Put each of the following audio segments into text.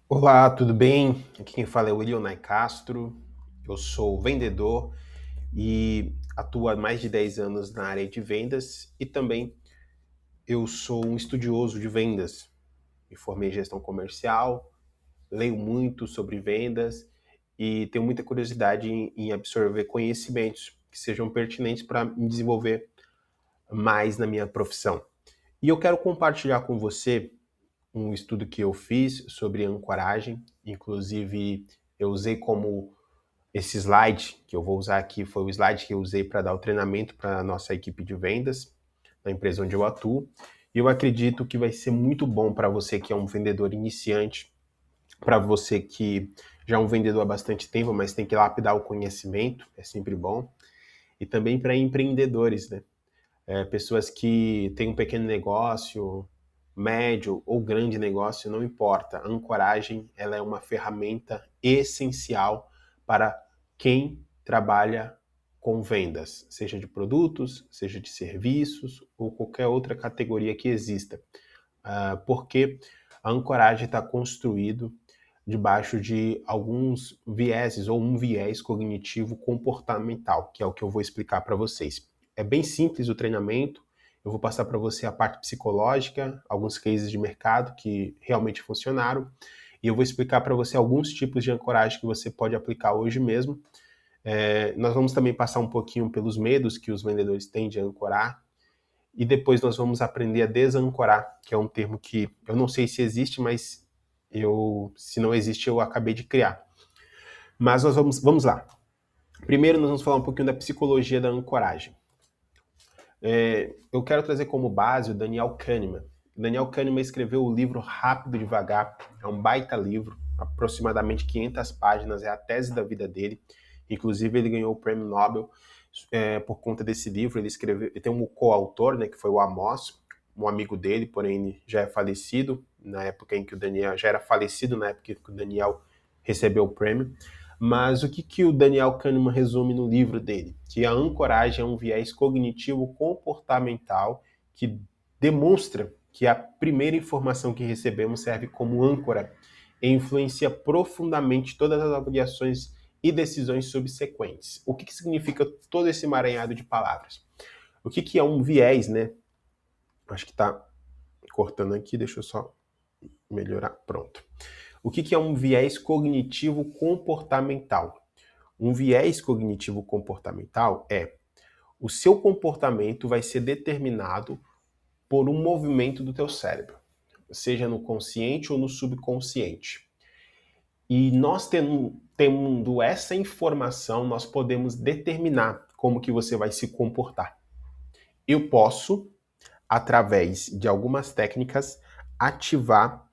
Olá, tudo bem? Aqui quem fala é o Ilionai Castro. Eu sou vendedor e atuo há mais de 10 anos na área de vendas e também eu sou um estudioso de vendas. Me formei em gestão comercial, leio muito sobre vendas e tenho muita curiosidade em absorver conhecimentos que sejam pertinentes para me desenvolver mais na minha profissão. E eu quero compartilhar com você um estudo que eu fiz sobre ancoragem, inclusive eu usei como esse slide que eu vou usar aqui foi o slide que eu usei para dar o treinamento para a nossa equipe de vendas na empresa onde eu atuo. E eu acredito que vai ser muito bom para você que é um vendedor iniciante, para você que já é um vendedor há bastante tempo, mas tem que lapidar o conhecimento, é sempre bom. E também para empreendedores, né? Pessoas que têm um pequeno negócio, médio ou grande negócio, não importa. A ancoragem ela é uma ferramenta essencial para quem trabalha com vendas, seja de produtos, seja de serviços ou qualquer outra categoria que exista. Porque a ancoragem está construído debaixo de alguns vieses ou um viés cognitivo comportamental, que é o que eu vou explicar para vocês. É bem simples o treinamento, eu vou passar para você a parte psicológica, alguns cases de mercado que realmente funcionaram, e eu vou explicar para você alguns tipos de ancoragem que você pode aplicar hoje mesmo. Nós vamos também passar um pouquinho pelos medos que os vendedores têm de ancorar, e depois nós vamos aprender a desancorar, que é um termo que eu não sei se existe, mas se não existe, eu acabei de criar. Mas vamos lá. Primeiro, nós vamos falar um pouquinho da psicologia da ancoragem. Eu quero trazer como base o Daniel Kahneman. Daniel Kahneman escreveu o livro Rápido e Devagar. É um baita livro, aproximadamente 500 páginas, é a tese da vida dele. Inclusive, ele ganhou o prêmio Nobel por conta desse livro. Ele tem um coautor, né, que foi o Amos, um amigo dele, porém já é falecido na época em que o Daniel já era falecido na época que o Daniel recebeu o prêmio. Mas o que o Daniel Kahneman resume no livro dele? Que a ancoragem é um viés cognitivo comportamental que demonstra que a primeira informação que recebemos serve como âncora e influencia profundamente todas as avaliações e decisões subsequentes. O que significa todo esse emaranhado de palavras? O que é um viés, né? Acho que está cortando aqui, deixa eu só melhorar. Pronto. O que é um viés cognitivo comportamental? Um viés cognitivo comportamental é o seu comportamento vai ser determinado por um movimento do teu cérebro, seja no consciente ou no subconsciente. E nós tendo essa informação, nós podemos determinar como que você vai se comportar. Eu posso, através de algumas técnicas, ativar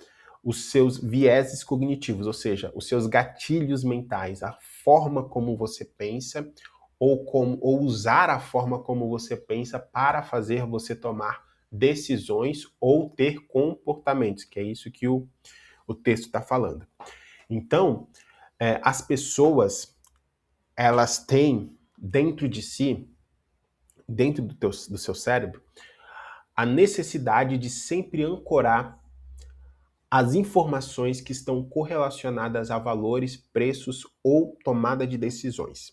os seus vieses cognitivos, ou seja, os seus gatilhos mentais, a forma como você pensa ou usar a forma como você pensa para fazer você tomar decisões ou ter comportamentos, que é isso que o texto está falando. Então, as pessoas, elas têm dentro de si, dentro do seu cérebro, a necessidade de sempre ancorar as informações que estão correlacionadas a valores, preços ou tomada de decisões.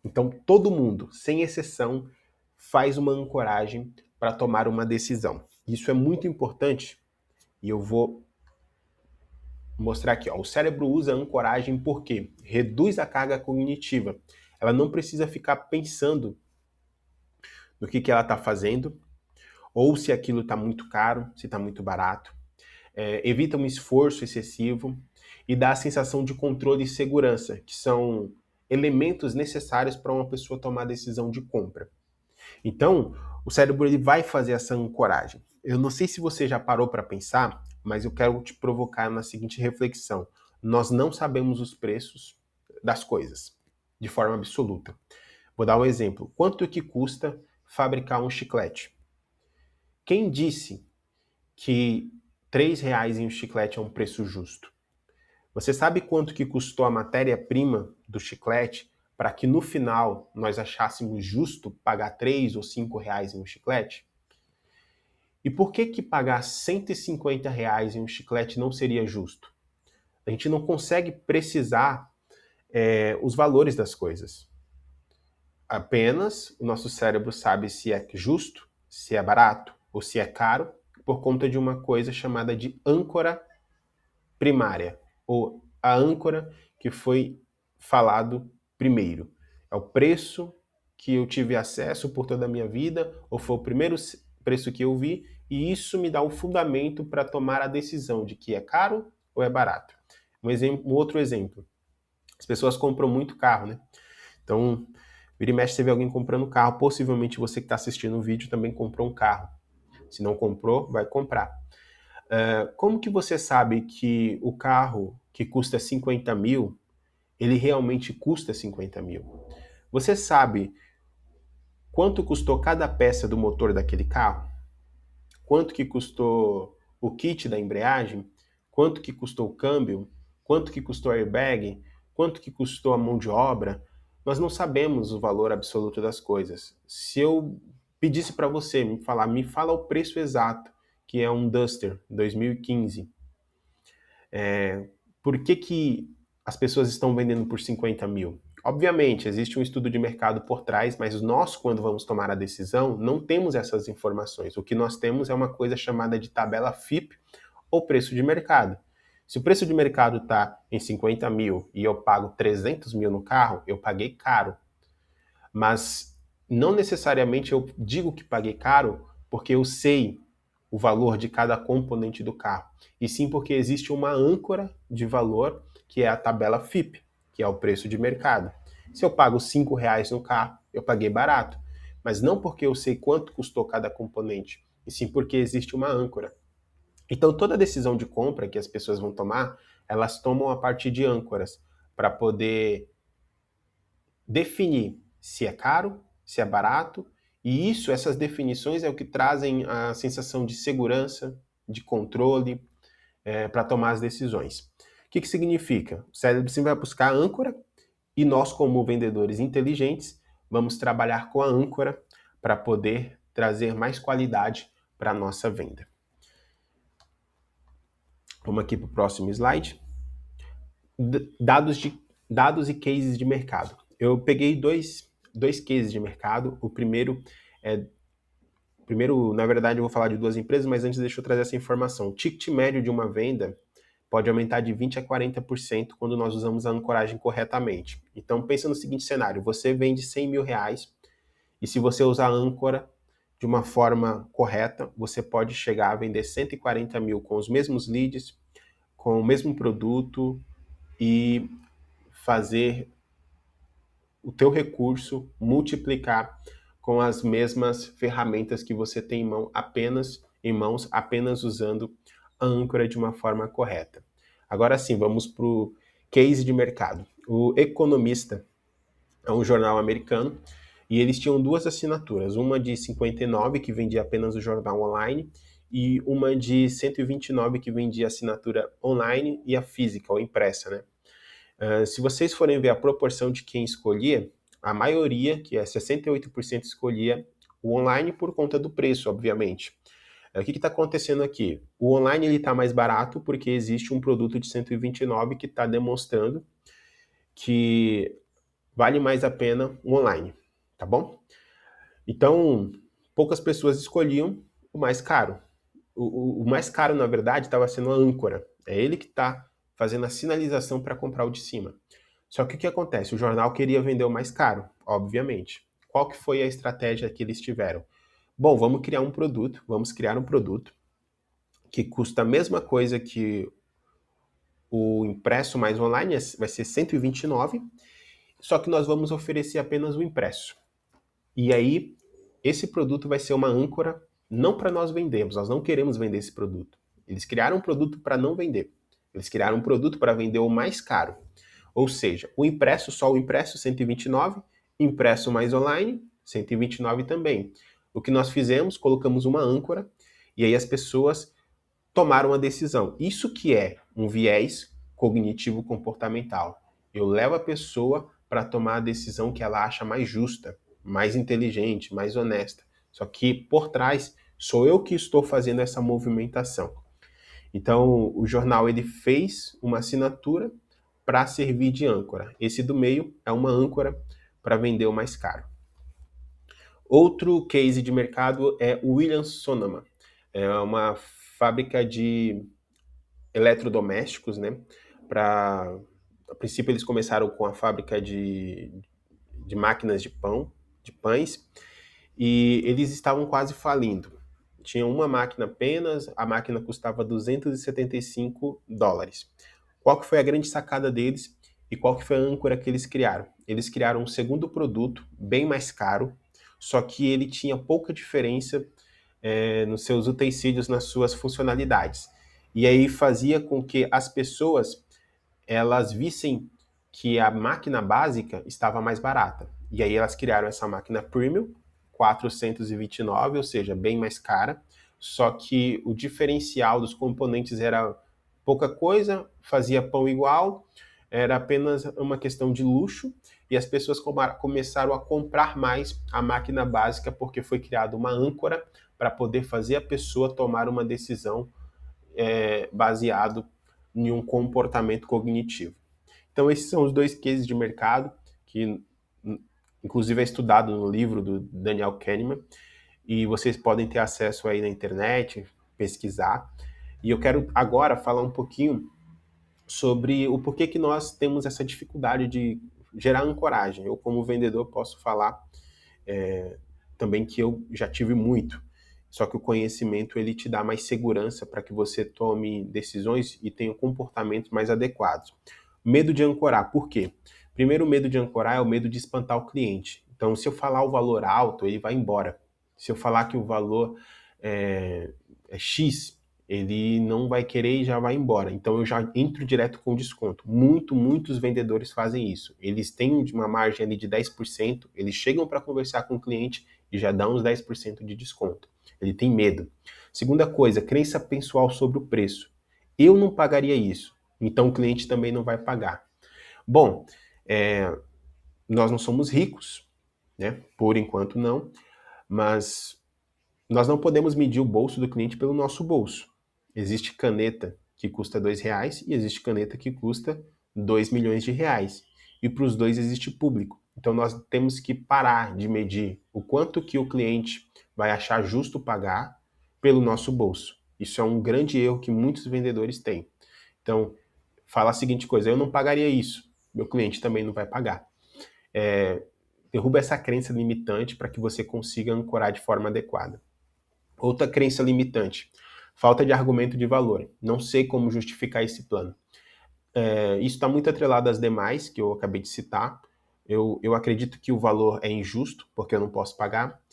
Então, todo mundo, sem exceção, faz uma ancoragem para tomar uma decisão. Isso é muito importante e eu vou mostrar aqui. Ó. O cérebro usa a ancoragem porque reduz a carga cognitiva. Ela não precisa ficar pensando no que ela está fazendo, ou se aquilo está muito caro, se está muito barato. Evita um esforço excessivo e dá a sensação de controle e segurança, que são elementos necessários para uma pessoa tomar a decisão de compra. Então, o cérebro ele vai fazer essa ancoragem. Eu não sei se você já parou para pensar, mas eu quero te provocar na seguinte reflexão. Nós não sabemos os preços das coisas, de forma absoluta. Vou dar um exemplo. Quanto que custa fabricar um chiclete? Quem disse que R$ 3 em um chiclete é um preço justo? Você sabe quanto que custou a matéria-prima do chiclete para que no final nós achássemos justo pagar R$ 3 ou R$ 5 em um chiclete? E por que pagar R$ 150 em um chiclete não seria justo? A gente não consegue precisar os valores das coisas. Apenas o nosso cérebro sabe se é justo, se é barato ou se é caro, por conta de uma coisa chamada de âncora primária, ou a âncora que foi falado primeiro. É o preço que eu tive acesso por toda a minha vida, ou foi o primeiro preço que eu vi, e isso me dá o fundamento para tomar a decisão de que é caro ou é barato. Um outro exemplo. As pessoas compram muito carro, né? Então, vira e mexe, você vê alguém comprando carro, possivelmente você que está assistindo o vídeo também comprou um carro. Se não comprou, vai comprar. Como que você sabe que o carro que custa 50 mil, ele realmente custa 50 mil? Você sabe quanto custou cada peça do motor daquele carro? Quanto que custou o kit da embreagem? Quanto que custou o câmbio? Quanto que custou o airbag? Quanto que custou a mão de obra? Nós não sabemos o valor absoluto das coisas. Se eu pedisse para você me fala o preço exato, que é um Duster 2015, por que as pessoas estão vendendo por 50 mil? Obviamente, existe um estudo de mercado por trás, mas nós, quando vamos tomar a decisão, não temos essas informações. O que nós temos é uma coisa chamada de tabela FIP, ou preço de mercado. Se o preço de mercado está em 50 mil e eu pago 300 mil no carro, eu paguei caro. Mas não necessariamente eu digo que paguei caro porque eu sei o valor de cada componente do carro, e sim porque existe uma âncora de valor, que é a tabela FIP, que é o preço de mercado. Se eu pago R$ 5 no carro, eu paguei barato, mas não porque eu sei quanto custou cada componente, e sim porque existe uma âncora. Então, toda decisão de compra que as pessoas vão tomar, elas tomam a partir de âncoras, para poder definir se é caro, se é barato, e essas definições é o que trazem a sensação de segurança, de controle, para tomar as decisões. O que significa? O cérebro sempre vai buscar a âncora, e nós, como vendedores inteligentes, vamos trabalhar com a âncora para poder trazer mais qualidade para a nossa venda. Vamos aqui para o próximo slide. Dados e cases de mercado. Eu peguei dois cases de mercado. O primeiro, na verdade, eu vou falar de duas empresas, mas antes deixa eu trazer essa informação. O ticket médio de uma venda pode aumentar de 20% a 40% quando nós usamos a ancoragem corretamente. Então, pensa no seguinte cenário. Você vende R$100 mil, e se você usar a âncora de uma forma correta, você pode chegar a vender 140 mil com os mesmos leads, com o mesmo produto, e fazer o teu recurso multiplicar com as mesmas ferramentas que você tem em mãos, apenas usando a âncora de uma forma correta. Agora sim, vamos para o case de mercado. O Economista é um jornal americano, e eles tinham duas assinaturas, uma de 59, que vendia apenas o jornal online, e uma de 129, que vendia a assinatura online e a física, ou impressa, né? Se vocês forem ver a proporção de quem escolhia, a maioria, que é 68%, escolhia o online por conta do preço, obviamente. O que está acontecendo aqui? O online está mais barato porque existe um produto de 129 que está demonstrando que vale mais a pena o online, tá bom? Então, poucas pessoas escolhiam o mais caro. O mais caro, na verdade, estava sendo a âncora. É ele que está fazendo a sinalização para comprar o de cima. Só que o que acontece? O jornal queria vender o mais caro, obviamente. Qual que foi a estratégia que eles tiveram? Bom, vamos criar um produto que custa a mesma coisa que o impresso mais online, vai ser 129, só que nós vamos oferecer apenas o impresso. E aí, esse produto vai ser uma âncora, não para nós vendermos, nós não queremos vender esse produto. Eles criaram um produto para não vender. Eles criaram um produto para vender o mais caro. Ou seja, só o impresso, 129, impresso mais online, 129 também. O que nós fizemos, colocamos uma âncora, e aí as pessoas tomaram a decisão. Isso que é um viés cognitivo comportamental. Eu levo a pessoa para tomar a decisão que ela acha mais justa, mais inteligente, mais honesta. Só que por trás sou eu que estou fazendo essa movimentação. Então, o jornal ele fez uma assinatura para servir de âncora. Esse do meio é uma âncora para vender o mais caro. Outro case de mercado é o Williams Sonoma. É uma fábrica de eletrodomésticos, né? A princípio eles começaram com a fábrica de máquinas de pães, e eles estavam quase falindo. Tinha uma máquina apenas, a máquina custava $275. Qual que foi a grande sacada deles e qual que foi a âncora que eles criaram? Eles criaram um segundo produto, bem mais caro, só que ele tinha pouca diferença nos seus utensílios, nas suas funcionalidades. E aí fazia com que as pessoas elas vissem que a máquina básica estava mais barata. E aí elas criaram essa máquina premium, 429, ou seja, bem mais cara, só que o diferencial dos componentes era pouca coisa, fazia pão igual, era apenas uma questão de luxo, e as pessoas começaram a comprar mais a máquina básica porque foi criada uma âncora para poder fazer a pessoa tomar uma decisão baseado em um comportamento cognitivo. Então, esses são os dois cases de mercado que, inclusive, é estudado no livro do Daniel Kahneman, e vocês podem ter acesso aí na internet, pesquisar. E eu quero agora falar um pouquinho sobre o porquê que nós temos essa dificuldade de gerar ancoragem. Eu, como vendedor, posso falar também que eu já tive muito. Só que o conhecimento ele te dá mais segurança para que você tome decisões e tenha comportamentos mais adequados. Medo de ancorar, por quê? Primeiro, o medo de ancorar é o medo de espantar o cliente. Então, se eu falar o valor alto, ele vai embora. Se eu falar que o valor é X, ele não vai querer e já vai embora. Então, eu já entro direto com desconto. Muitos vendedores fazem isso. Eles têm uma margem ali de 10%, eles chegam para conversar com o cliente e já dão uns 10% de desconto. Ele tem medo. Segunda coisa, crença pessoal sobre o preço. Eu não pagaria isso, então o cliente também não vai pagar. Bom, nós não somos ricos, né? Por enquanto não, mas nós não podemos medir o bolso do cliente pelo nosso bolso. Existe caneta que custa R$2 e existe caneta que custa R$2 milhões. E para os dois existe público. Então nós temos que parar de medir o quanto que o cliente vai achar justo pagar pelo nosso bolso. Isso é um grande erro que muitos vendedores têm. Então, fala a seguinte coisa, eu não pagaria isso, meu cliente também não vai pagar. Derruba essa crença limitante para que você consiga ancorar de forma adequada. Outra crença limitante, falta de argumento de valor. Não sei como justificar esse plano. Isso está muito atrelado às demais, que eu acabei de citar. Eu acredito que o valor é injusto, porque eu não posso pagar.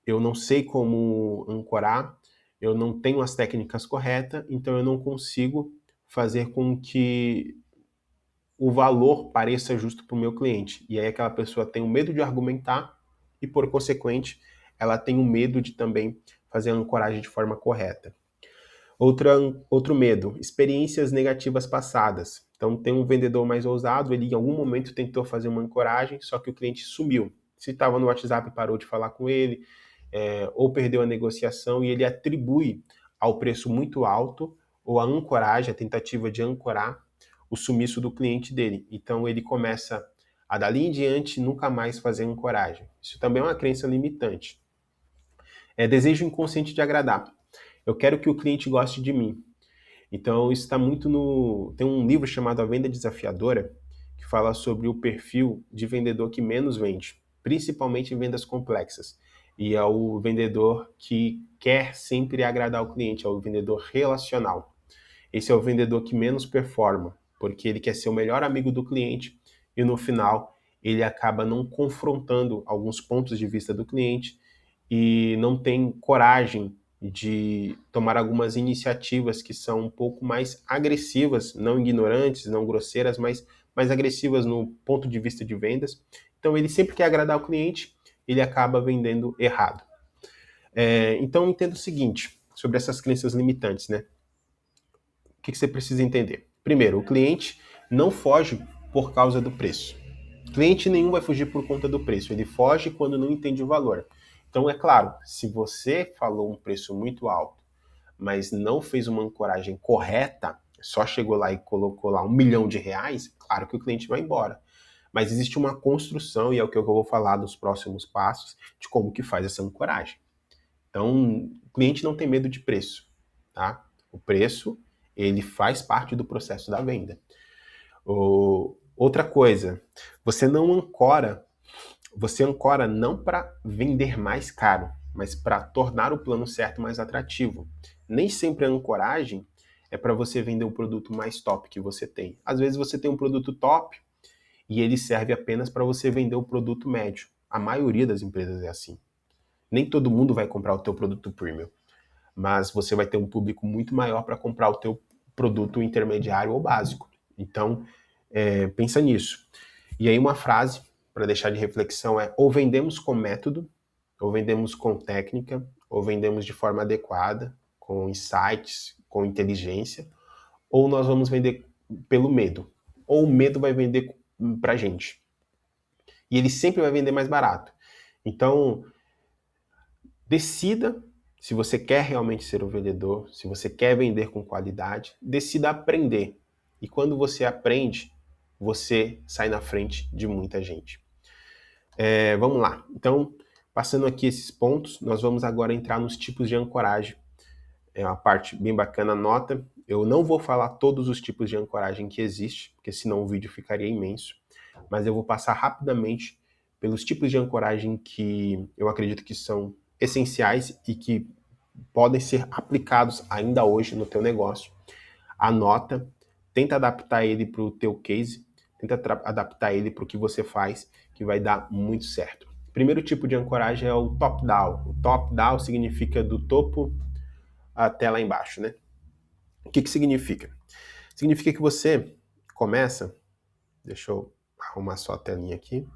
Eu não sei como ancorar, eu não tenho as técnicas corretas, então eu não consigo fazer com que o valor pareça justo para o meu cliente. E aí aquela pessoa tem o medo de argumentar e, por consequente, ela tem o medo de também fazer a ancoragem de forma correta. Outro medo, experiências negativas passadas. Então tem um vendedor mais ousado, ele em algum momento tentou fazer uma ancoragem, só que o cliente sumiu. Se estava no WhatsApp, parou de falar com ele, ou perdeu a negociação, e ele atribui ao preço muito alto, ou a ancoragem, a tentativa de ancorar, o sumiço do cliente dele. Então ele começa a dali em diante nunca mais fazer ancoragem. Isso também é uma crença limitante. Desejo inconsciente de agradar. Eu quero que o cliente goste de mim. Então isso está muito no... Tem um livro chamado A Venda Desafiadora, que fala sobre o perfil de vendedor que menos vende, principalmente em vendas complexas. E é o vendedor que quer sempre agradar o cliente, é o vendedor relacional. Esse é o vendedor que menos performa, porque ele quer ser o melhor amigo do cliente e no final ele acaba não confrontando alguns pontos de vista do cliente e não tem coragem de tomar algumas iniciativas que são um pouco mais agressivas, não ignorantes, não grosseiras, mas mais agressivas no ponto de vista de vendas. Então ele sempre quer agradar o cliente, ele acaba vendendo errado. Então entenda o seguinte sobre essas crenças limitantes, né? O que você precisa entender? Primeiro, o cliente não foge por causa do preço. Cliente nenhum vai fugir por conta do preço, ele foge quando não entende o valor. Então, é claro, se você falou um preço muito alto, mas não fez uma ancoragem correta, só chegou lá e colocou lá R$ 1 milhão, claro que o cliente vai embora. Mas existe uma construção, e é o que eu vou falar nos próximos passos, de como que faz essa ancoragem. Então, o cliente não tem medo de preço, tá? O preço, ele faz parte do processo da venda. Outra coisa, você ancora não para vender mais caro, mas para tornar o plano certo mais atrativo. Nem sempre a ancoragem é para você vender o produto mais top que você tem. Às vezes você tem um produto top e ele serve apenas para você vender o produto médio. A maioria das empresas é assim. Nem todo mundo vai comprar o teu produto premium, mas você vai ter um público muito maior para comprar o teu produto intermediário ou básico. Então, pensa nisso. E aí uma frase para deixar de reflexão é: ou vendemos com método, ou vendemos com técnica, ou vendemos de forma adequada, com insights, com inteligência, ou nós vamos vender pelo medo. Ou o medo vai vender pra gente. E ele sempre vai vender mais barato. Então, decida se você quer realmente ser um vendedor, se você quer vender com qualidade, decida aprender. E quando você aprende, você sai na frente de muita gente. Vamos lá. Então, passando aqui esses pontos, nós vamos agora entrar nos tipos de ancoragem. É uma parte bem bacana, nota. Eu não vou falar todos os tipos de ancoragem que existe, porque senão o vídeo ficaria imenso, mas eu vou passar rapidamente pelos tipos de ancoragem que eu acredito que são essenciais e que podem ser aplicados ainda hoje no teu negócio. Anota, tenta adaptar ele para o teu case, tenta adaptar ele para o que você faz, que vai dar muito certo. O primeiro tipo de ancoragem é o top-down. O top-down significa do topo até lá embaixo, né? O que significa? Significa que você começa... Deixa eu arrumar só a telinha aqui.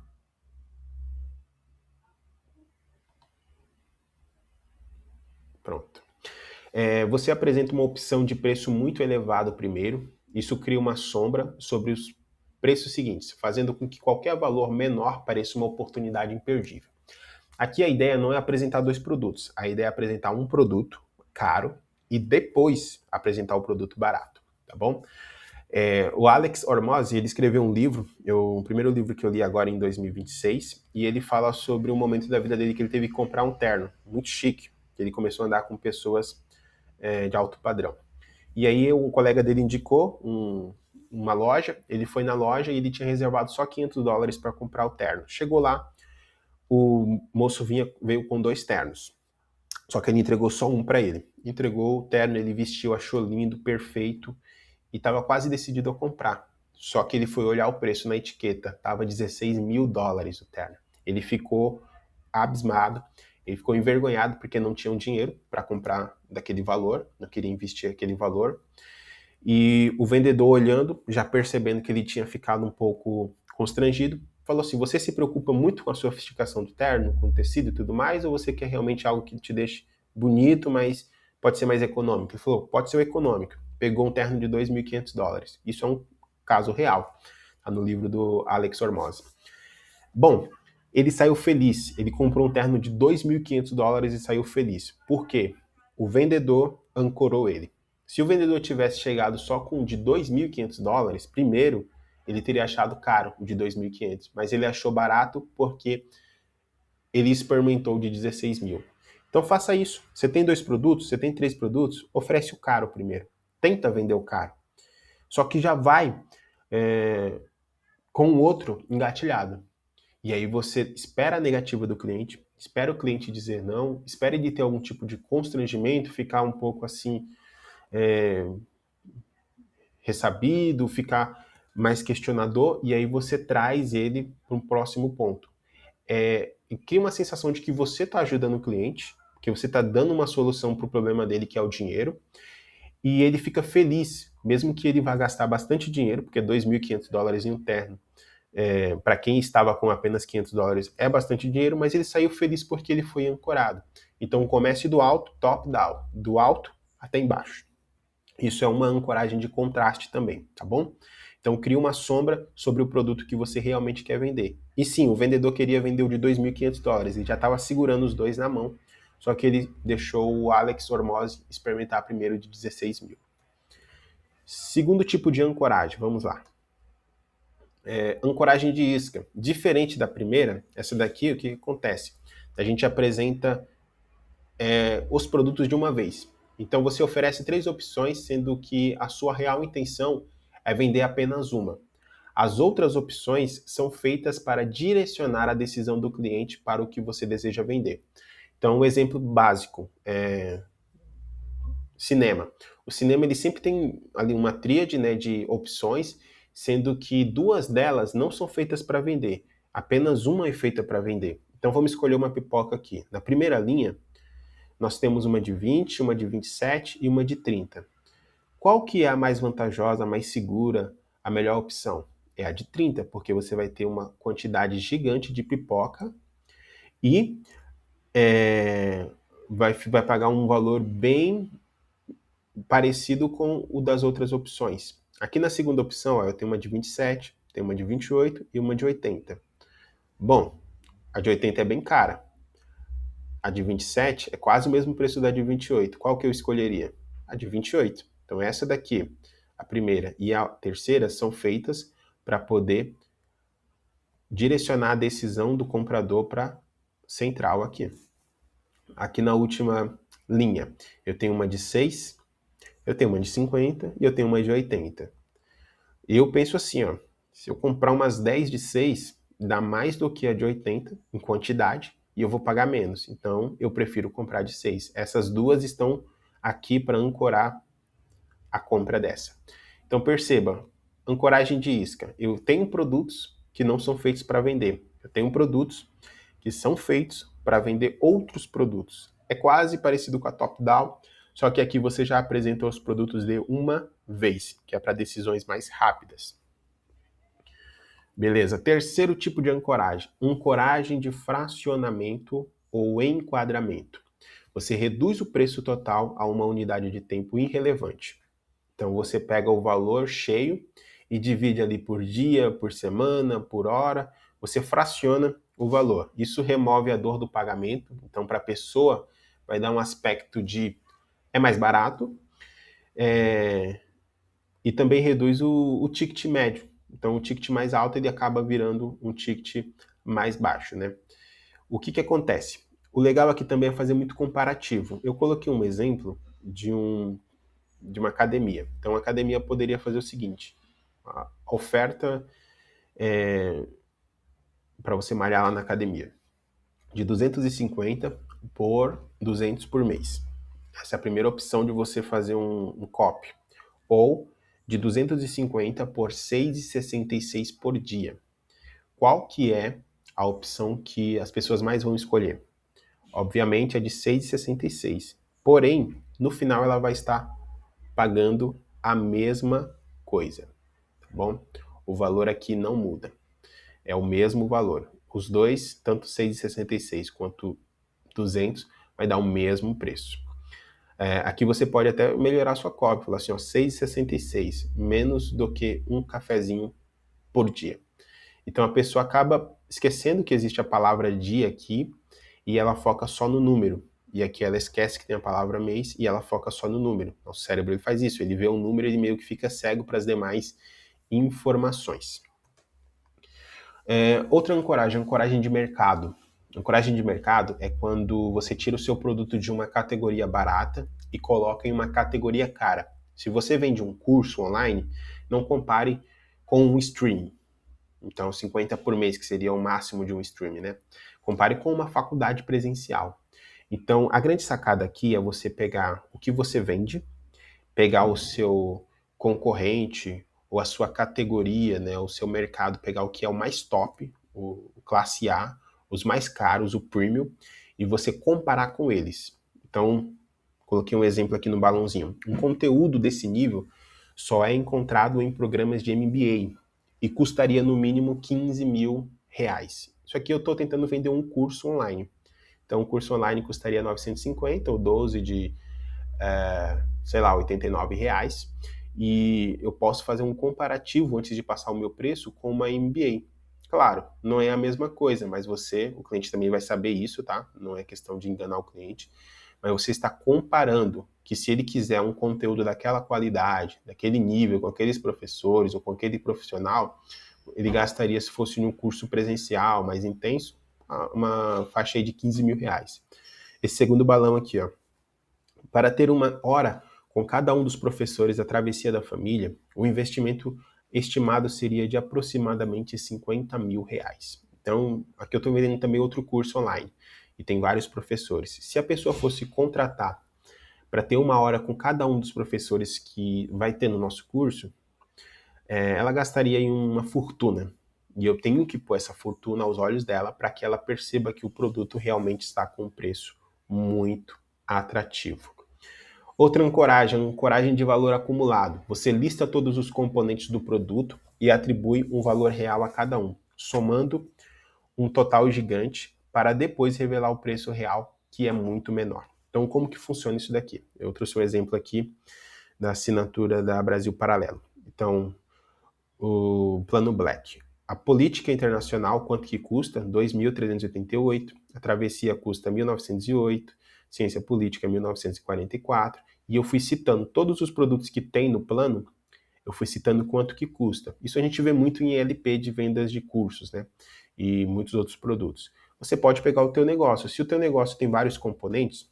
Pronto. Você apresenta uma opção de preço muito elevado primeiro. Isso cria uma sombra sobre os preços seguintes, fazendo com que qualquer valor menor pareça uma oportunidade imperdível. Aqui a ideia não é apresentar dois produtos. A ideia é apresentar um produto caro e depois apresentar o produto barato, tá bom? O Alex Hormozi, ele escreveu um livro, o primeiro livro que eu li agora em 2026, e ele fala sobre um momento da vida dele que ele teve que comprar um terno muito chique, que ele começou a andar com pessoas de alto padrão. E aí o colega dele indicou uma loja, ele foi na loja e ele tinha reservado só $500 para comprar o terno. Chegou lá, o moço veio com 2 ternos, só que ele entregou só um para ele. Entregou o terno, ele vestiu, achou lindo, perfeito, e estava quase decidido a comprar. Só que ele foi olhar o preço na etiqueta, estava $16 mil o terno. Ele ficou abismado, ele ficou envergonhado porque não tinha dinheiro para comprar daquele valor, não queria investir aquele valor. E o vendedor olhando, já percebendo que ele tinha ficado um pouco constrangido, falou assim: você se preocupa muito com a sofisticação do terno, com o tecido e tudo mais, ou você quer realmente algo que te deixe bonito, mas pode ser mais econômico? Ele falou: pode ser o econômico. Pegou um terno de $2.500. Isso é um caso real. Está no livro do Alex Hormozi. Bom, ele saiu feliz. Ele comprou um terno de $2.500 e saiu feliz. Por quê? O vendedor ancorou ele. Se o vendedor tivesse chegado só com o de $2.500, primeiro, ele teria achado caro o de $2.500, mas ele achou barato porque ele experimentou de 16 mil. Então faça isso. Você tem 2 produtos, você tem 3 produtos, oferece o caro primeiro. Tenta vender o caro. Só que já vai com o outro engatilhado. E aí você espera a negativa do cliente, espera o cliente dizer não, espera ele ter algum tipo de constrangimento, ficar um pouco assim, ressabido, ficar mais questionador, e aí você traz ele para um próximo ponto. E cria uma sensação de que você está ajudando o cliente, que você está dando uma solução para o problema dele, que é o dinheiro, e ele fica feliz, mesmo que ele vá gastar bastante dinheiro, porque $2.500 em um terno, para quem estava com apenas $500 é bastante dinheiro, mas ele saiu feliz porque ele foi ancorado. Então comece do alto, top down, do alto até embaixo. Isso é uma ancoragem de contraste também, tá bom? Então cria uma sombra sobre o produto que você realmente quer vender. E sim, o vendedor queria vender o de $2.500, ele já estava segurando os dois na mão, só que ele deixou o Alex Hormozzi experimentar primeiro de 16 mil. Segundo tipo de ancoragem, vamos lá. Ancoragem de isca. Diferente da primeira, essa daqui, o que acontece? A gente apresenta os produtos de uma vez. Então você oferece 3 opções, sendo que a sua real intenção é vender apenas uma. As outras opções são feitas para direcionar a decisão do cliente para o que você deseja vender. Então, um exemplo básico é cinema. O cinema ele sempre tem ali uma tríade, né, de opções, sendo que 2 delas não são feitas para vender. Apenas uma é feita para vender. Então vamos escolher uma pipoca aqui. Na primeira linha, nós temos uma de 20, uma de 27 e uma de 30. Qual que é a mais vantajosa, a mais segura, a melhor opção? É a de 30, porque você vai ter uma quantidade gigante de pipoca e vai pagar um valor bem parecido com o das outras opções. Aqui na segunda opção, ó, eu tenho uma de 27, tenho uma de 28 e uma de 80. Bom, a de 80 é bem cara. A de 27 é quase o mesmo preço da de 28. Qual que eu escolheria? A de 28. Então essa daqui, a primeira e a terceira, são feitas para poder direcionar a decisão do comprador para central aqui. Aqui na última linha, eu tenho uma de 6, eu tenho uma de 50 e eu tenho uma de 80. Eu penso assim, ó, se eu comprar umas 10 de 6, dá mais do que a de 80 em quantidade e eu vou pagar menos. Então, eu prefiro comprar de 6. Essas duas estão aqui para ancorar a compra dessa. Então, perceba, ancoragem de isca. Eu tenho produtos que não são feitos para vender. Eu tenho produtos que são feitos para vender outros produtos. É quase parecido com a top-down, só que aqui você já apresenta os produtos de uma vez, que é para decisões mais rápidas. Beleza, terceiro tipo de ancoragem, ancoragem de fracionamento ou enquadramento. Você reduz o preço total a uma unidade de tempo irrelevante. Então você pega o valor cheio e divide ali por dia, por semana, por hora, você fraciona o valor. Isso remove a dor do pagamento, então para a pessoa vai dar um aspecto de é mais barato, e também reduz o ticket médio. Então o ticket mais alto ele acaba virando um ticket mais baixo, né? O que que acontece? O legal aqui também é fazer muito comparativo. Eu coloquei um exemplo de uma academia. Então a academia poderia fazer o seguinte, a oferta para você malhar lá na academia, de 250 por 200 por mês. Essa é a primeira opção de você fazer um copy. Ou de 250 por 6,66 por dia. Qual que é a opção que as pessoas mais vão escolher? Obviamente é de 6,66. Porém, no final ela vai estar pagando a mesma coisa, tá bom? O valor aqui não muda. É o mesmo valor. Os dois, tanto 6,66 quanto 200, vai dar o mesmo preço. Aqui você pode até melhorar sua cópia, falar assim, ó, 6,66, menos do que um cafezinho por dia. Então a pessoa acaba esquecendo que existe a palavra dia aqui e ela foca só no número. E aqui ela esquece que tem a palavra mês e ela foca só no número. O cérebro ele faz isso, ele vê o número e ele meio que fica cego para as demais informações. Outra ancoragem, ancoragem de mercado. Ancoragem de mercado é quando você tira o seu produto de uma categoria barata e coloca em uma categoria cara. Se você vende um curso online, não compare com um streaming. Então, 50 por mês, que seria o máximo de um streaming, né? Compare com uma faculdade presencial. Então, a grande sacada aqui é você pegar o que você vende, pegar o seu concorrente ou a sua categoria, né, o seu mercado, pegar o que é o mais top, o classe A, os mais caros, o premium, e você comparar com eles. Então, coloquei um exemplo aqui no balãozinho. Um conteúdo desse nível só é encontrado em programas de MBA e custaria no mínimo 15 mil reais. Isso aqui eu estou tentando vender um curso online. Então, o curso online custaria 950 ou 12 de, sei lá, 89 reais. E eu posso fazer um comparativo antes de passar o meu preço com uma MBA. Claro, não é a mesma coisa, mas o cliente também vai saber isso, tá? Não é questão de enganar o cliente, mas você está comparando que se ele quiser um conteúdo daquela qualidade, daquele nível, com aqueles professores ou com aquele profissional, ele gastaria, se fosse em um curso presencial mais intenso, uma faixa aí de 15 mil reais. Esse segundo balão aqui, ó. Para ter uma hora com cada um dos professores da Travessia da Família, o investimento estimado seria de aproximadamente 50 mil reais. Então, aqui eu estou vendendo também outro curso online e tem vários professores. Se a pessoa fosse contratar para ter uma hora com cada um dos professores que vai ter no nosso curso, ela gastaria em uma fortuna. E eu tenho que pôr essa fortuna aos olhos dela para que ela perceba que o produto realmente está com um preço muito atrativo. Outra ancoragem de valor acumulado. Você lista todos os componentes do produto e atribui um valor real a cada um, somando um total gigante para depois revelar o preço real, que é muito menor. Então, como que funciona isso daqui? Eu trouxe um exemplo aqui da assinatura da Brasil Paralelo. Então, o plano Black. A política internacional, quanto que custa? 2.388. A travessia custa 1.908. Ciência política, 1944. E eu fui citando todos os produtos que tem no plano, eu fui citando quanto que custa. Isso a gente vê muito em LP de vendas de cursos, né? E muitos outros produtos. Você pode pegar o teu negócio. Se o teu negócio tem vários componentes,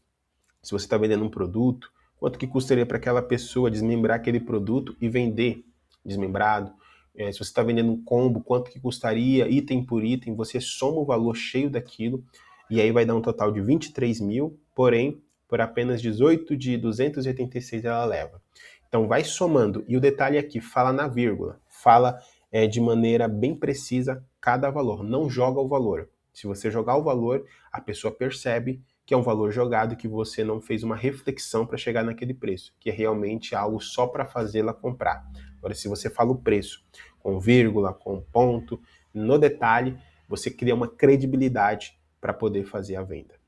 se você está vendendo um produto, quanto que custaria para aquela pessoa desmembrar aquele produto e vender desmembrado? Se você está vendendo um combo, quanto que custaria item por item? Você soma o valor cheio daquilo e aí vai dar um total de 23 mil, porém, por apenas 18 de 286 ela leva. Então vai somando. E o detalhe aqui, fala na vírgula, fala de maneira bem precisa cada valor, não joga o valor. Se você jogar o valor, a pessoa percebe que é um valor jogado, que você não fez uma reflexão para chegar naquele preço, que é realmente algo só para fazê-la comprar. Agora, se você fala o preço com vírgula, com ponto, no detalhe, você cria uma credibilidade para poder fazer a venda.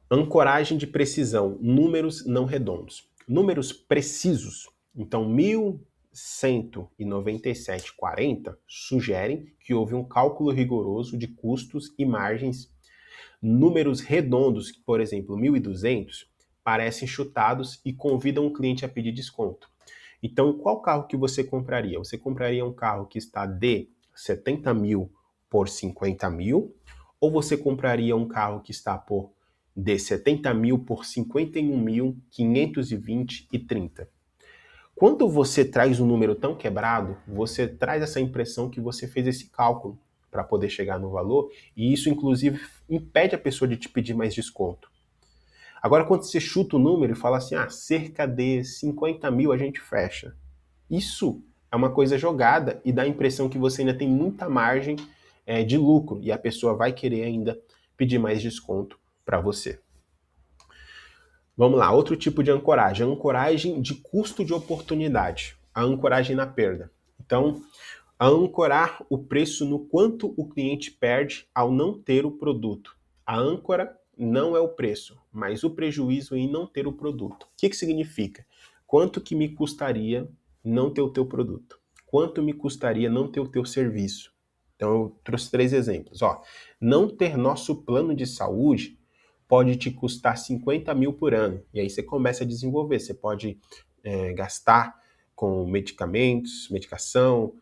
Ancoragem de precisão, números não redondos. Números precisos, então 1.197,40 sugerem que houve um cálculo rigoroso de custos e margens. Números redondos, por exemplo, 1.200, parecem chutados e convidam o cliente a pedir desconto. Então, qual carro que você compraria? Você compraria um carro que está de 70 mil por 50 mil? Ou você compraria um carro que está de 70 mil por 51.520 e 30? Quando você traz um número tão quebrado, você traz essa impressão que você fez esse cálculo para poder chegar no valor, e isso inclusive impede a pessoa de te pedir mais desconto. Agora, quando você chuta o número e fala assim, cerca de 50 mil a gente fecha. Isso é uma coisa jogada e dá a impressão que você ainda tem muita margem de lucro e a pessoa vai querer ainda pedir mais desconto para você. Vamos lá, outro tipo de ancoragem, a ancoragem de custo de oportunidade, a ancoragem na perda. Então, a ancorar o preço no quanto o cliente perde ao não ter o produto. A âncora não é o preço, mas o prejuízo em não ter o produto. O que significa? Quanto que me custaria não ter o teu produto? Quanto me custaria não ter o teu serviço? Então eu trouxe 3 exemplos. Não ter nosso plano de saúde pode te custar 50 mil por ano. E aí você começa a desenvolver. Você pode gastar com medicamentos, medicação,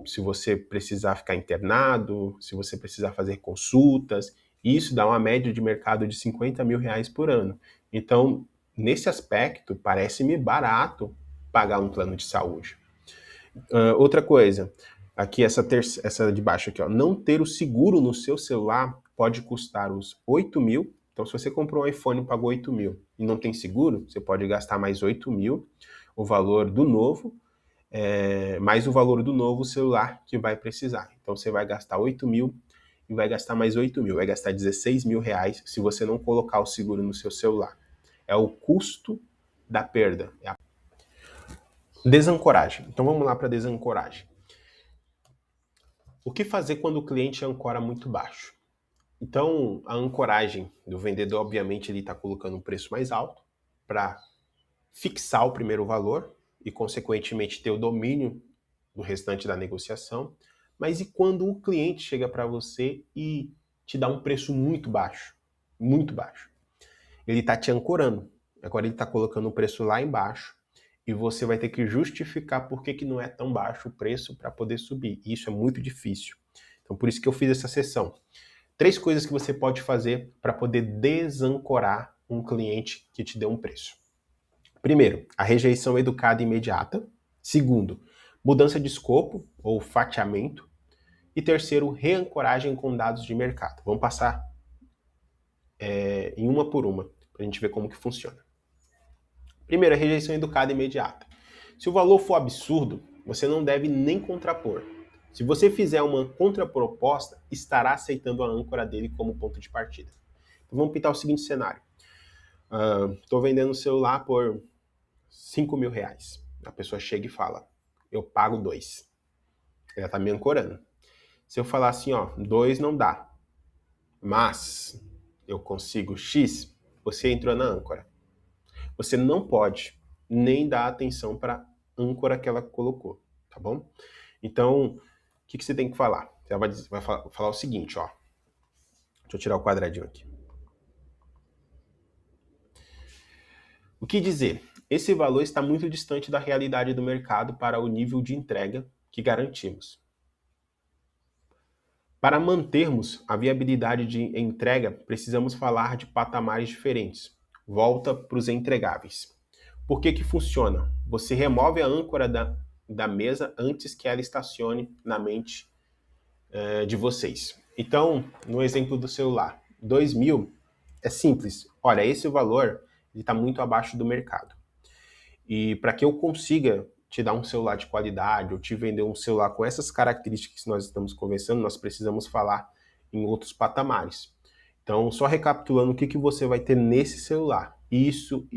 se você precisar ficar internado, se você precisar fazer consultas, isso dá uma média de mercado de 50 mil reais por ano. Então, nesse aspecto, parece-me barato pagar um plano de saúde. Outra coisa, aqui essa de baixo aqui, não ter o seguro no seu celular pode custar os 8 mil. Então, se você comprou um iPhone e pagou 8 mil e não tem seguro, você pode gastar mais 8 mil, o valor do novo, mais o valor do novo celular que vai precisar. Então você vai gastar 8 mil e vai gastar mais 8 mil, vai gastar 16 mil reais se você não colocar o seguro no seu celular. É o custo da perda. Desancoragem. Então vamos lá para desancoragem. O que fazer quando o cliente ancora muito baixo? Então a ancoragem do vendedor, obviamente, ele está colocando um preço mais alto para fixar o primeiro valor e, consequentemente, ter o domínio do restante da negociação. Mas e quando o cliente chega para você e te dá um preço muito baixo? Muito baixo. Ele está te ancorando. Agora ele está colocando o preço lá embaixo e você vai ter que justificar por que não é tão baixo o preço para poder subir. E isso é muito difícil. Então, por isso que eu fiz essa sessão. 3 coisas que você pode fazer para poder desancorar um cliente que te deu um preço. Primeiro, a rejeição educada e imediata. Segundo, mudança de escopo ou fatiamento. E terceiro, reancoragem com dados de mercado. Vamos passar em uma por uma, para a gente ver como que funciona. Primeiro, a rejeição educada e imediata. Se o valor for absurdo, você não deve nem contrapor. Se você fizer uma contraproposta, estará aceitando a âncora dele como ponto de partida. Então, vamos pintar o seguinte cenário. Estou vendendo um celular por 5 mil reais. A pessoa chega e fala, eu pago 2. Ela está me ancorando. Se eu falar assim, ó, 2 não dá, mas eu consigo X, você entrou na âncora. Você não pode nem dar atenção para a âncora que ela colocou, tá bom? Então, o que você tem que falar? Você vai falar o seguinte, ó. Deixa eu tirar o quadradinho aqui. O que dizer? Esse valor está muito distante da realidade do mercado para o nível de entrega que garantimos. Para mantermos a viabilidade de entrega, precisamos falar de patamares diferentes. Volta para os entregáveis. Por que funciona? Você remove a âncora da mesa antes que ela estacione na mente de vocês. Então, no exemplo do celular, 2 mil é simples. Olha, esse valor está muito abaixo do mercado. E para que eu consiga te dar um celular de qualidade ou te vender um celular com essas características que nós estamos conversando, nós precisamos falar em outros patamares. Então, só recapitulando o que você vai ter nesse celular. Isso.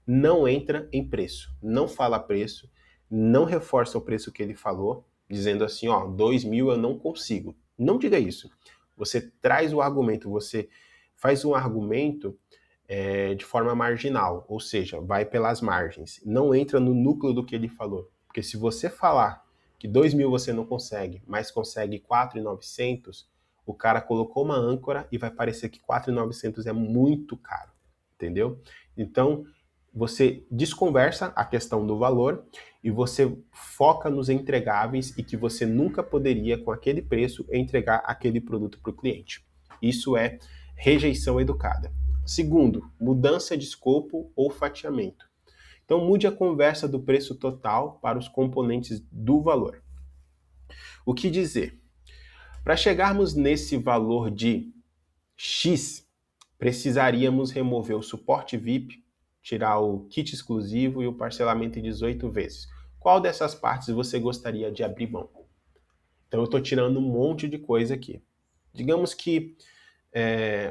Não entra em preço, não fala preço, não reforça o preço que ele falou, dizendo assim, ó, 2 mil eu não consigo. Não diga isso. Você traz o argumento, você faz um argumento de forma marginal, ou seja, vai pelas margens. Não entra no núcleo do que ele falou. Porque se você falar que 2 mil você não consegue, mas consegue 4.900, o cara colocou uma âncora e vai parecer que 4.900 é muito caro, entendeu? Então, você desconversa a questão do valor e você foca nos entregáveis e que você nunca poderia, com aquele preço, entregar aquele produto para o cliente. Isso é rejeição educada. Segundo, mudança de escopo ou fatiamento. Então, mude a conversa do preço total para os componentes do valor. O que dizer? Para chegarmos nesse valor de X, precisaríamos remover o suporte VIP, tirar o kit exclusivo e o parcelamento em 18 vezes. Qual dessas partes você gostaria de abrir mão? Então, eu estou tirando um monte de coisa aqui. Digamos que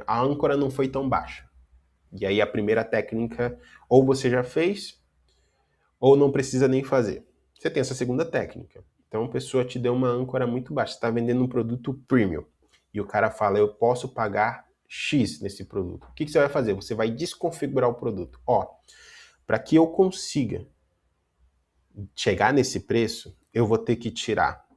a âncora não foi tão baixa. E aí a primeira técnica, ou você já fez, ou não precisa nem fazer. Você tem essa segunda técnica. Então a pessoa te deu uma âncora muito baixa, você está vendendo um produto premium. E o cara fala, eu posso pagar X nesse produto. O que você vai fazer? Você vai desconfigurar o produto. Ó, para que eu consiga chegar nesse preço, eu vou ter que tirar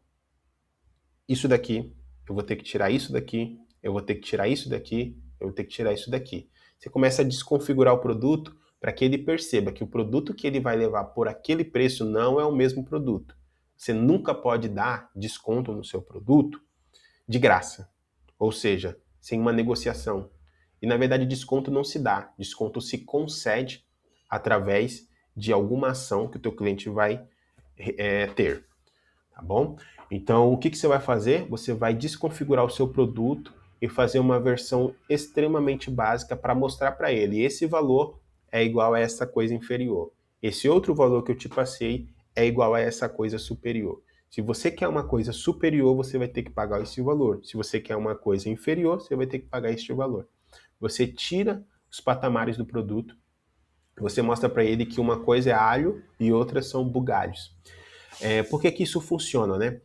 isso daqui, eu vou ter que tirar isso daqui, eu vou ter que tirar isso daqui, eu vou ter que tirar isso daqui. Você começa a desconfigurar o produto para que ele perceba que o produto que ele vai levar por aquele preço não é o mesmo produto. Você nunca pode dar desconto no seu produto de graça, ou seja, sem uma negociação. E na verdade desconto não se dá, desconto se concede através de alguma ação que o teu cliente vai ter, tá bom? Então o que você vai fazer? Você vai desconfigurar o seu produto e fazer uma versão extremamente básica para mostrar para ele, esse valor é igual a essa coisa inferior. Esse outro valor que eu te passei é igual a essa coisa superior. Se você quer uma coisa superior, você vai ter que pagar esse valor. Se você quer uma coisa inferior, você vai ter que pagar este valor. Você tira os patamares do produto, você mostra para ele que uma coisa é alho e outras são bugalhos. Por que isso funciona, né?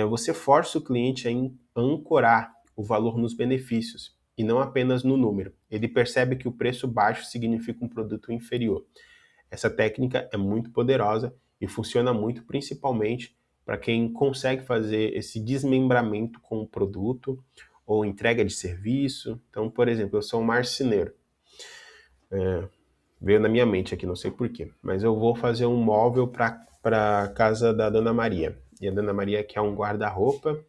Você força o cliente a ancorar o valor nos benefícios e não apenas no número. Ele percebe que o preço baixo significa um produto inferior. Essa técnica é muito poderosa e funciona muito principalmente para quem consegue fazer esse desmembramento com o produto ou entrega de serviço. Então, por exemplo, eu sou um marceneiro. Veio na minha mente aqui, não sei porquê, mas eu vou fazer um móvel para casa da Dona Maria. E a Dona Maria quer um guarda-roupa,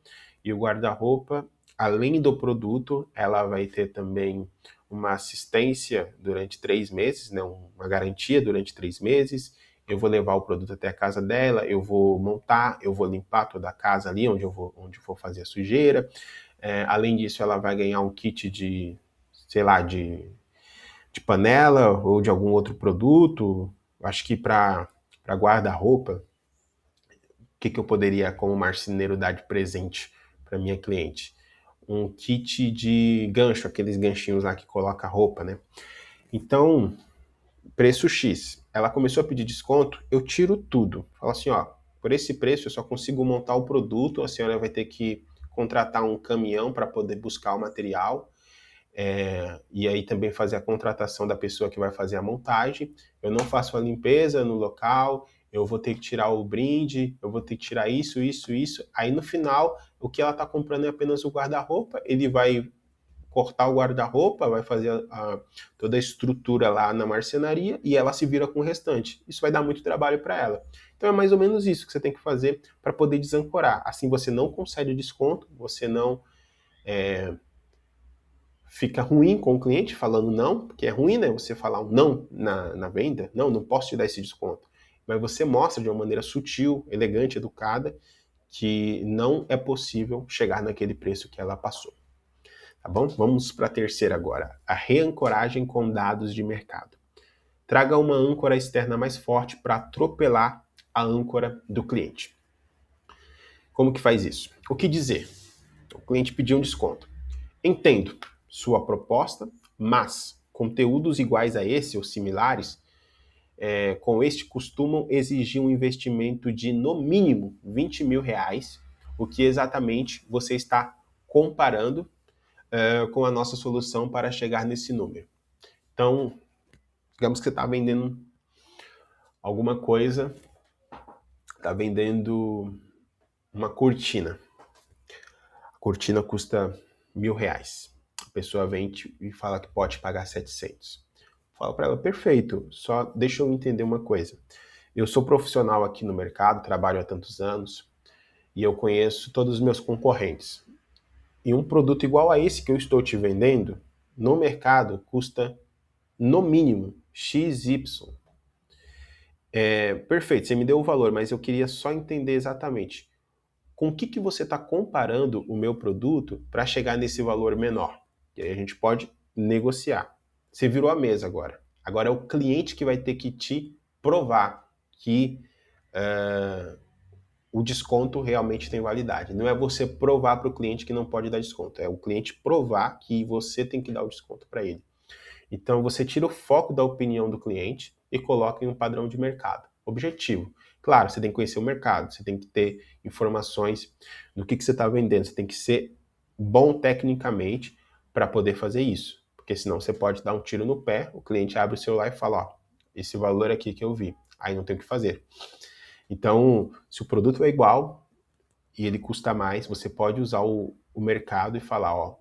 e o guarda-roupa, além do produto, ela vai ter também uma assistência durante 3 meses, né, uma garantia durante 3 meses. Eu vou levar o produto até a casa dela, eu vou montar, eu vou limpar toda a casa ali onde eu vou fazer a sujeira. Além disso, ela vai ganhar um kit de, sei lá, de panela ou de algum outro produto. Acho que para guarda-roupa, o que eu poderia, como marceneiro, dar de presente para minha cliente? Um kit de gancho, aqueles ganchinhos lá que coloca roupa, né? Então, preço X. Ela começou a pedir desconto, eu tiro tudo. Falo assim, ó, por esse preço eu só consigo montar o produto, a senhora vai ter que contratar um caminhão para poder buscar o material. E aí também fazer a contratação da pessoa que vai fazer a montagem. Eu não faço a limpeza no local, eu vou ter que tirar o brinde, eu vou ter que tirar isso, isso, isso. Aí no final, o que ela está comprando é apenas o guarda-roupa, ele vai cortar o guarda-roupa, vai fazer toda a estrutura lá na marcenaria e ela se vira com o restante. Isso vai dar muito trabalho para ela. Então é mais ou menos isso que você tem que fazer para poder desancorar. Assim você não concede desconto, você não fica ruim com o cliente falando não, porque é ruim, né? Você falar um não na venda, não posso te dar esse desconto. Mas você mostra de uma maneira sutil, elegante, educada, que não é possível chegar naquele preço que ela passou. Tá bom? Vamos para a terceira agora. A reancoragem com dados de mercado. Traga uma âncora externa mais forte para atropelar a âncora do cliente. Como que faz isso? O que dizer? O cliente pediu um desconto. Entendo sua proposta, mas conteúdos iguais a esse ou similares com este costumam exigir um investimento de no mínimo R$ 20.000, o que exatamente você está comparando com a nossa solução para chegar nesse número. Então, digamos que você está vendendo alguma coisa, está vendendo uma cortina. A cortina custa R$ 1.000. A pessoa vem e fala que pode pagar 700. Falo para ela, perfeito, só deixa eu entender uma coisa. Eu sou profissional aqui no mercado, trabalho há tantos anos, e eu conheço todos os meus concorrentes. E um produto igual a esse que eu estou te vendendo, no mercado, custa no mínimo XY. Perfeito, você me deu o valor, mas eu queria só entender exatamente com o que você está comparando o meu produto para chegar nesse valor menor. E aí a gente pode negociar. Você virou a mesa agora. Agora é o cliente que vai ter que te provar que o desconto realmente tem validade. Não é você provar para o cliente que não pode dar desconto, é o cliente provar que você tem que dar o desconto para ele. Então você tira o foco da opinião do cliente e coloca em um padrão de mercado. Objetivo. Claro, você tem que conhecer o mercado, você tem que ter informações do que você está vendendo, você tem que ser bom tecnicamente para poder fazer isso. Porque senão você pode dar um tiro no pé, o cliente abre o celular e fala, ó, esse valor aqui que eu vi, aí não tem o que fazer. Então, se o produto é igual e ele custa mais, você pode usar o mercado e falar, ó,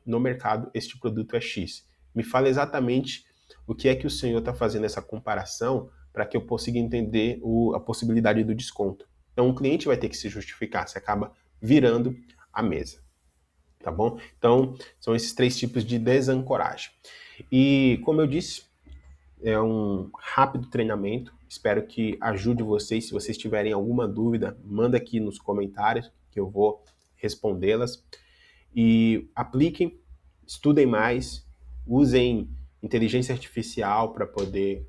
no mercado este produto é X. Me fala exatamente o que é que o senhor está fazendo essa comparação para que eu consiga entender a possibilidade do desconto. Então o cliente vai ter que se justificar, você acaba virando a mesa. Tá bom? Então são esses 3 tipos de desancoragem. E como eu disse, é um rápido treinamento. Espero que ajude vocês. Se vocês tiverem alguma dúvida, manda aqui nos comentários que eu vou respondê-las. E apliquem, estudem mais, usem inteligência artificial para poder